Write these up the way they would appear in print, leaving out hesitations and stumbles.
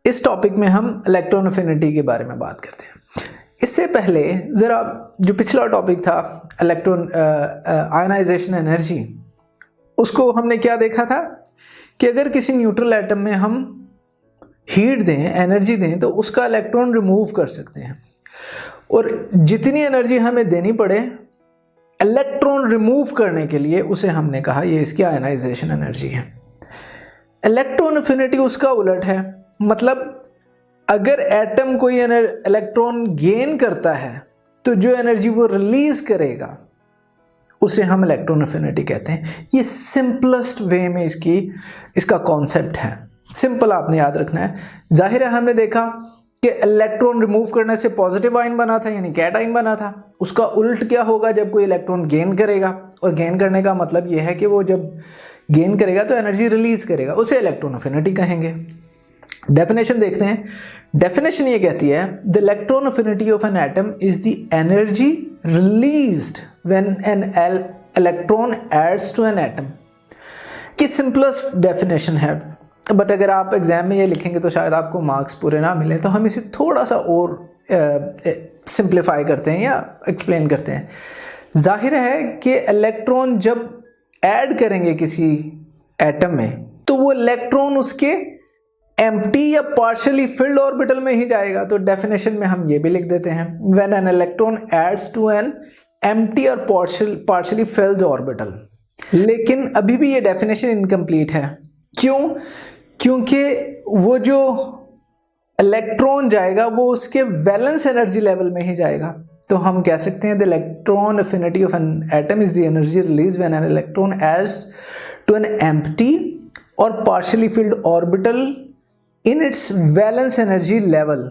इस टॉपिक में हम इलेक्ट्रॉन अफिनिटी के बारे में बात करते हैं। इससे पहले ज़रा जो पिछला टॉपिक था इलेक्ट्रॉन आयनाइजेशन एनर्जी, उसको हमने क्या देखा था कि अगर किसी न्यूट्रल एटम में हम हीट दें, एनर्जी दें, तो उसका इलेक्ट्रॉन रिमूव कर सकते हैं। और जितनी एनर्जी हमें देनी पड़े इलेक्ट्रॉन रिमूव करने के लिए, उसे हमने कहा ये इसकी आयनाइजेशन एनर्जी है। इलेक्ट्रॉन अफिनिटी उसका उलट है, मतलब अगर एटम कोई इलेक्ट्रॉन गेन करता है तो जो एनर्जी वो रिलीज करेगा उसे हम इलेक्ट्रॉन अफिनिटी कहते हैं। ये सिंपलेस्ट वे में इसका कॉन्सेप्ट है। सिंपल आपने याद रखना है। जाहिर है हमने देखा कि इलेक्ट्रॉन रिमूव करने से पॉजिटिव आयन बना था, यानी कैटायन बना था। उसका उल्ट क्या होगा जब कोई इलेक्ट्रॉन गेन करेगा, और गेन करने का मतलब यह है कि वो जब गेन करेगा तो एनर्जी रिलीज करेगा, उसे इलेक्ट्रॉन अफिनिटी कहेंगे। डेफिनेशन देखते हैं। डेफिनेशन ये कहती है the electron affinity of an atom is the energy released when an electron adds to an atom. की सिंपलेस्ट डेफिनेशन है, बट अगर आप एग्जाम में ये लिखेंगे तो शायद आपको मार्क्स पूरे ना मिले, तो हम इसे थोड़ा सा और सिंप्लीफाई करते हैं या एक्सप्लेन करते हैं। जाहिर है कि इलेक्ट्रॉन जब ऐड करेंगे किसी एटम में तो वो इलेक्ट्रॉन उसके एम्प्टी या पार्शियली फिल्ड ऑर्बिटल में ही जाएगा। तो डेफिनेशन में हम ये भी लिख देते हैं when an electron adds to an empty और पार्शियली फिल्ड ऑर्बिटल। लेकिन अभी भी ये डेफिनेशन इनकम्प्लीट है। क्यों? क्योंकि वो जो इलेक्ट्रॉन जाएगा वो उसके वैलेंस एनर्जी लेवल में ही जाएगा। तो हम कह सकते हैं the electron affinity of an atom is the energy release when an electron adds to an empty और partially filled orbital in its valence energy level.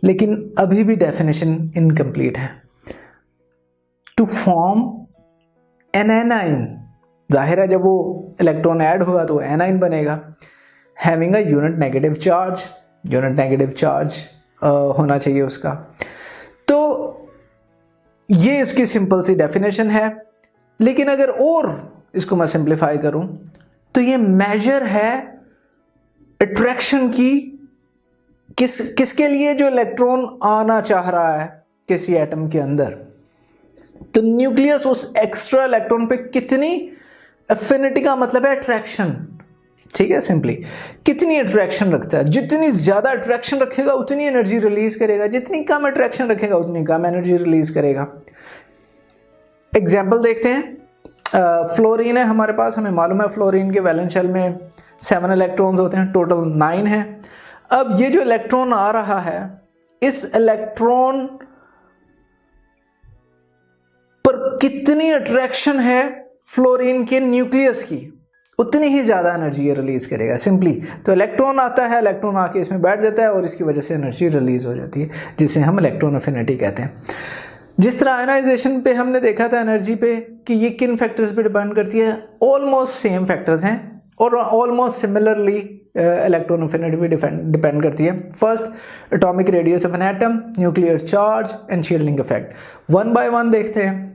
लेकिन अभी भी डेफिनेशन इनकम्प्लीट है। टू फॉर्म एन एनाइन, जाहिर है जब वो electron add होगा तो एनाइन बनेगा, having a unit negative charge होना चाहिए उसका। तो ये इसकी सिंपल सी डेफिनेशन है। लेकिन अगर और इसको मैं सिंप्लीफाई करूं तो ये मेजर है अट्रैक्शन की, किसके लिए जो इलेक्ट्रॉन आना चाह रहा है किसी एटम के अंदर। तो न्यूक्लियस उस एक्स्ट्रा इलेक्ट्रॉन पे कितनी अफिनिटी का मतलब है अट्रैक्शन, ठीक है, सिंपली कितनी अट्रैक्शन रखता है। जितनी ज्यादा अट्रैक्शन रखेगा उतनी एनर्जी रिलीज करेगा, जितनी कम अट्रैक्शन रखेगा उतनी कम एनर्जी रिलीज करेगा। एग्जाम्पल देखते हैं। फ्लोरीन है हमारे पास, हमें मालूम है फ्लोरीन के वैलेंस शेल में 7 इलेक्ट्रॉन्स होते हैं, टोटल 9 है। अब ये जो इलेक्ट्रॉन आ रहा है, इस इलेक्ट्रॉन पर कितनी अट्रैक्शन है फ्लोरीन के न्यूक्लियस की, उतनी ही ज्यादा एनर्जी ये रिलीज करेगा सिंपली। तो इलेक्ट्रॉन आता है, इलेक्ट्रॉन आके इसमें बैठ जाता है और इसकी वजह से एनर्जी रिलीज हो जाती है, जिसे हम इलेक्ट्रॉन अफिनिटी कहते हैं। जिस तरह आयनाइजेशन पे हमने देखा था एनर्जी पे कि ये किन फैक्टर्स पे डिपेंड करती है, ऑलमोस्ट सेम फैक्टर्स हैं और ऑलमोस्ट सिमिलरली इलेक्ट्रॉन अफिनिटी भी डिपेंड करती है। First atomic radius of an atom, nuclear charge and shielding effect. One by one देखते हैं।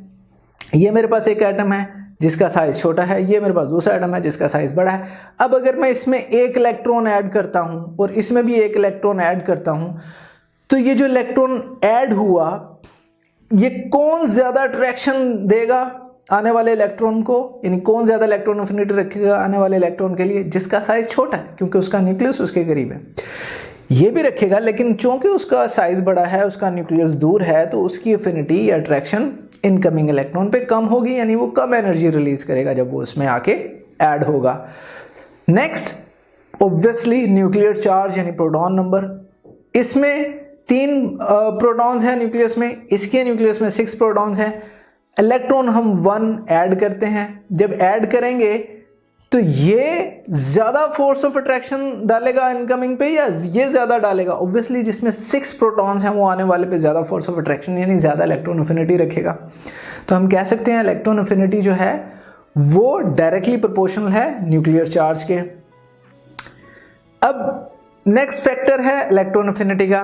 ये मेरे पास एक एटम है जिसका साइज छोटा है, ये मेरे पास दूसरा एटम है जिसका साइज बड़ा है। अब अगर मैं इसमें एक इलेक्ट्रॉन ऐड करता हूं और इसमें भी एक इलेक्ट्रॉन ऐड करता हूं, तो ये जो इलेक्ट्रॉन ऐड हुआ ये कौन ज्यादा अट्रैक्शन देगा आने वाले इलेक्ट्रॉन को, यानी कौन ज्यादा इलेक्ट्रॉन अफिनिटी रखेगा आने वाले इलेक्ट्रॉन के लिए, जिसका साइज छोटा है क्योंकि उसका न्यूक्लियस उसके करीब है। ये भी रखेगा, लेकिन चूंकि उसका साइज बड़ा है, उसका न्यूक्लियस दूर है, तो उसकी अफिनिटी या अट्रैक्शन इनकमिंग इलेक्ट्रॉन पे कम होगी, यानी वो कम एनर्जी रिलीज करेगा जब वो उसमें आके ऐड होगा। नेक्स्ट ऑब्वियसली न्यूक्लियर चार्ज यानी प्रोटॉन नंबर। इसमें 3 प्रोटॉन्स हैं न्यूक्लियस में, इसके न्यूक्लियस में 6 प्रोटॉन्स हैं। इलेक्ट्रॉन हम 1 ऐड करते हैं। जब ऐड करेंगे तो ये ज्यादा फोर्स ऑफ अट्रैक्शन डालेगा इनकमिंग पे या ये ज्यादा डालेगा? ऑब्वियसली जिसमें 6 प्रोटॉन्स हैं वो आने वाले पे ज्यादा फोर्स ऑफ अट्रैक्शन यानी ज्यादा इलेक्ट्रॉन अफिनिटी रखेगा। तो हम कह सकते हैं इलेक्ट्रॉन अफिनिटी जो है वो डायरेक्टली प्रोपोर्शनल है न्यूक्लियर चार्ज के। अब नेक्स्ट फैक्टर है इलेक्ट्रॉन अफिनिटी का,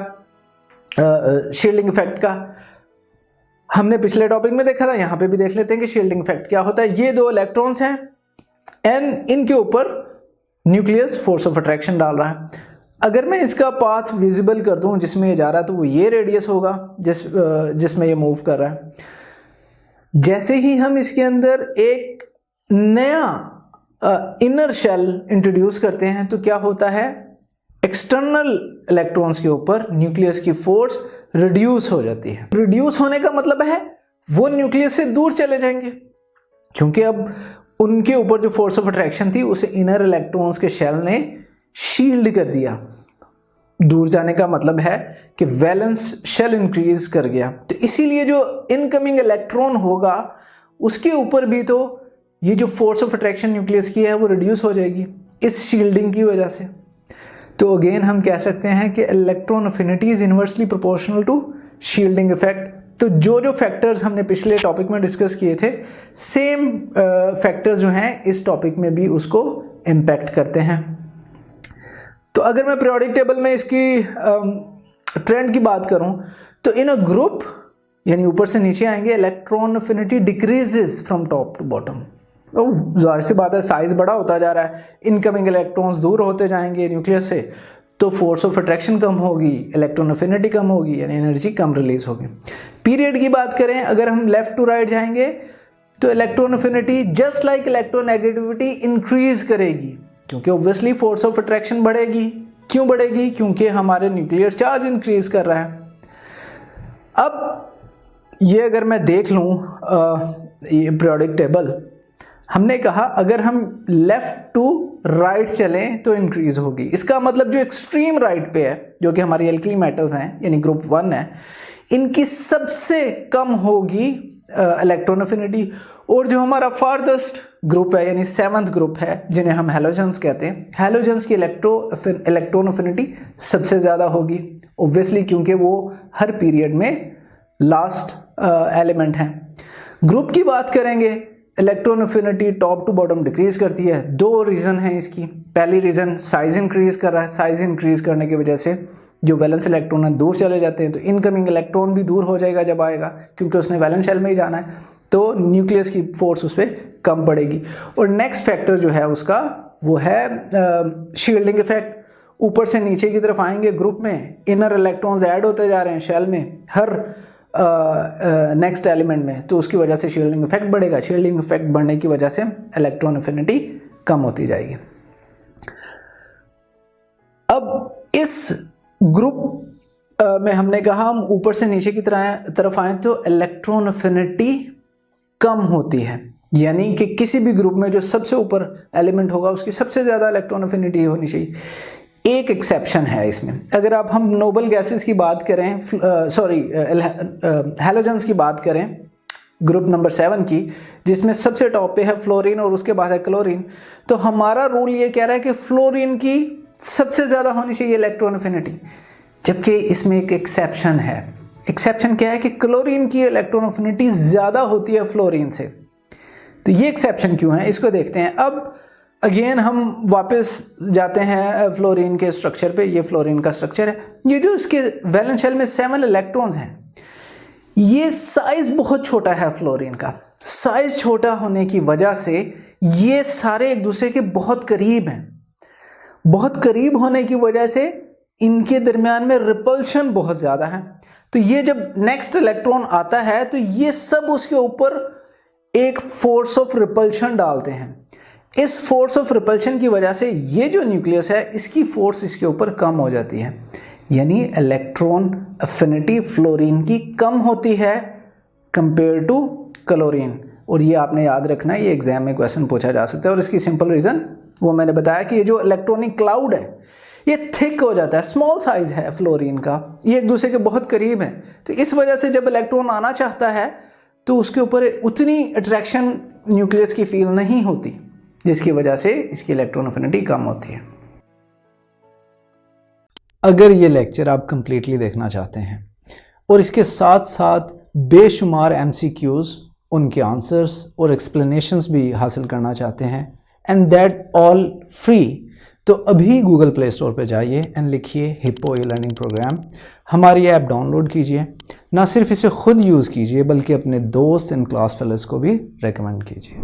शील्डिंग इफेक्ट का। हमने पिछले टॉपिक में देखा था, यहां पे भी देख लेते हैं कि शील्डिंग इफेक्ट क्या होता है। ये 2 इलेक्ट्रॉन्स हैं एंड इनके ऊपर न्यूक्लियस फोर्स ऑफ अट्रैक्शन डाल रहा है। अगर मैं इसका पाथ विजिबल कर दूं जिसमें ये जा रहा है तो वो ये रेडियस होगा जिसमें ये मूव कर रहा है। जैसे ही हम इसके अंदर एक नया इनर शेल इंट्रोड्यूस करते हैं तो क्या होता है, एक्सटर्नल इलेक्ट्रॉन्स के ऊपर न्यूक्लियस की फोर्स रिड्यूस हो जाती है। रिड्यूस होने का मतलब है वो न्यूक्लियस से दूर चले जाएंगे, क्योंकि अब उनके ऊपर जो फोर्स ऑफ अट्रैक्शन थी उसे इनर इलेक्ट्रॉन्स के शेल ने शील्ड कर दिया। दूर जाने का मतलब है कि वैलेंस शेल इंक्रीज कर गया, तो इसीलिए जो इनकमिंग इलेक्ट्रॉन होगा उसके ऊपर भी तो ये जो फोर्स ऑफ अट्रैक्शन न्यूक्लियस की है वो रिड्यूस हो जाएगी इस शील्डिंग की वजह से। तो अगेन हम कह सकते हैं कि electron affinity is inversely proportional to shielding effect. तो जो फैक्टर्स हमने पिछले टॉपिक में डिस्कस किए थे, सेम फैक्टर्स जो हैं इस टॉपिक में भी उसको इम्पैक्ट करते हैं। तो अगर मैं पीरियोडिक टेबल में इसकी ट्रेंड की बात करूं तो इन अ ग्रुप, यानी ऊपर से नीचे आएंगे, electron affinity decreases from top to bottom. जाहिर सी बात है, साइज बड़ा होता जा रहा है, इनकमिंग इलेक्ट्रॉन्स दूर होते जाएंगे न्यूक्लियस से, तो फोर्स ऑफ अट्रैक्शन कम होगी, इलेक्ट्रॉन अफिनिटी कम होगी, यानी एनर्जी कम रिलीज होगी। पीरियड की बात करें, अगर हम लेफ्ट टू राइट जाएंगे तो electron affinity just like electronegativity increase करेगी, क्योंकि ऑब्वियसली फोर्स ऑफ अट्रैक्शन बढ़ेगी। क्यों बढ़ेगी? क्योंकि हमारे न्यूक्लियर चार्ज इंक्रीज कर रहा है। अब ये अगर मैं देख लूँ ये पीरियोडिक टेबल, हमने कहा अगर हम लेफ्ट टू राइट चलें तो इंक्रीज होगी। इसका मतलब जो एक्सट्रीम राइट पे है, जो कि हमारी एल्कली मेटल्स हैं यानी ग्रुप 1 है, इनकी सबसे कम होगी इलेक्ट्रॉन अफिनिटी, और जो हमारा फारदेस्ट ग्रुप है यानी 7th ग्रुप है, जिन्हें हम हैलोजेंस कहते हैं, हैलोजेंस की इलेक्ट्रॉन अफिनिटी सबसे ज़्यादा होगी, ऑब्वियसली क्योंकि वो हर पीरियड में लास्ट एलिमेंट हैं। ग्रुप की बात करेंगे, electron affinity top to bottom decrease करती है। 2 रीज़न हैं इसकी। पहली रीज़न, साइज इंक्रीज कर रहा है, साइज इंक्रीज करने की वजह से जो वैलेंस इलेक्ट्रॉन है दूर चले जाते हैं, तो इनकमिंग इलेक्ट्रॉन भी दूर हो जाएगा जब आएगा, क्योंकि उसने वैलेंस शेल में ही जाना है, तो न्यूक्लियस की फोर्स उस पर कम पड़ेगी। और नेक्स्ट फैक्टर जो है उसका वो है शील्डिंग इफेक्ट। ऊपर से नीचे की तरफ आएंगे ग्रुप में, इनर इलेक्ट्रॉन्स ऐड होते जा रहे हैं शेल में हर नेक्स्ट एलिमेंट में, तो उसकी वजह से शील्डिंग इफेक्ट बढ़ेगा। शील्डिंग इफेक्ट बढ़ने की वजह से इलेक्ट्रॉन अफिनिटी कम होती जाएगी। अब इस ग्रुप में हमने कहा हम ऊपर से नीचे की तरफ आए तो इलेक्ट्रॉन अफिनिटी कम होती है, यानी कि किसी भी ग्रुप में जो सबसे ऊपर एलिमेंट होगा उसकी सबसे ज़्यादा इलेक्ट्रॉन अफिनिटी होनी चाहिए। एक एक्सेप्शन है इसमें, अगर आप हम नोबल गैसेस की बात करें, हैलोजेंस की बात करें, ग्रुप नंबर 7 की, जिसमें सबसे टॉप पे है फ्लोरीन और उसके बाद है क्लोरीन, तो हमारा रूल ये कह रहा है कि फ्लोरीन की सबसे ज़्यादा होनी चाहिए इलेक्ट्रॉन अफिनिटी, जबकि इसमें एक एक्सेप्शन है। एक्सेप्शन क्या है कि क्लोरीन की इलेक्ट्रॉन अफिनिटी ज़्यादा होती है फ्लोरीन से। तो ये एक्सेप्शन क्यों है, इसको देखते हैं। अब अगेन हम वापस जाते हैं फ्लोरीन के स्ट्रक्चर पे। ये फ्लोरीन का स्ट्रक्चर है। ये जो इसके वैलेंस शेल में 7 इलेक्ट्रॉन्स हैं, ये साइज बहुत छोटा है फ्लोरीन का। साइज छोटा होने की वजह से ये सारे एक दूसरे के बहुत करीब हैं। बहुत करीब होने की वजह से इनके दरमियान में रिपल्शन बहुत ज़्यादा है। तो ये जब नेक्स्ट इलेक्ट्रॉन आता है तो ये सब उसके ऊपर एक फोर्स ऑफ रिपल्शन डालते हैं। इस फोर्स ऑफ रिपल्शन की वजह से ये जो न्यूक्लियस है इसकी फोर्स इसके ऊपर कम हो जाती है, यानी इलेक्ट्रॉन अफिनिटी फ्लोरीन की कम होती है कंपेयर टू क्लोरीन। और ये आपने याद रखना है, ये एग्जाम में क्वेश्चन पूछा जा सकता है। और इसकी सिंपल रीज़न वो मैंने बताया कि ये जो इलेक्ट्रॉनिक क्लाउड है ये थिक हो जाता है, स्मॉल साइज है फ्लोरीन का, ये एक दूसरे के बहुत करीब है। तो इस वजह से जब इलेक्ट्रॉन आना चाहता है तो उसके ऊपर उतनी अट्रैक्शन न्यूक्लियस की फील नहीं होती, जिसकी वजह से इसकी इलेक्ट्रॉन अफिनिटी कम होती है। अगर ये लेक्चर आप कंप्लीटली देखना चाहते हैं और इसके साथ साथ बेशुमार MCQs, उनके आंसर्स और एक्सप्लेनेशंस भी हासिल करना चाहते हैं, एंड दैट ऑल फ्री, तो अभी गूगल प्ले स्टोर पे जाइए एंड लिखिए हिप्पो ई लर्निंग प्रोग्राम। हमारी ऐप डाउनलोड कीजिए, ना सिर्फ इसे खुद यूज़ कीजिए बल्कि अपने दोस्त एंड क्लास फेलोज़ को भी रेकमेंड कीजिए।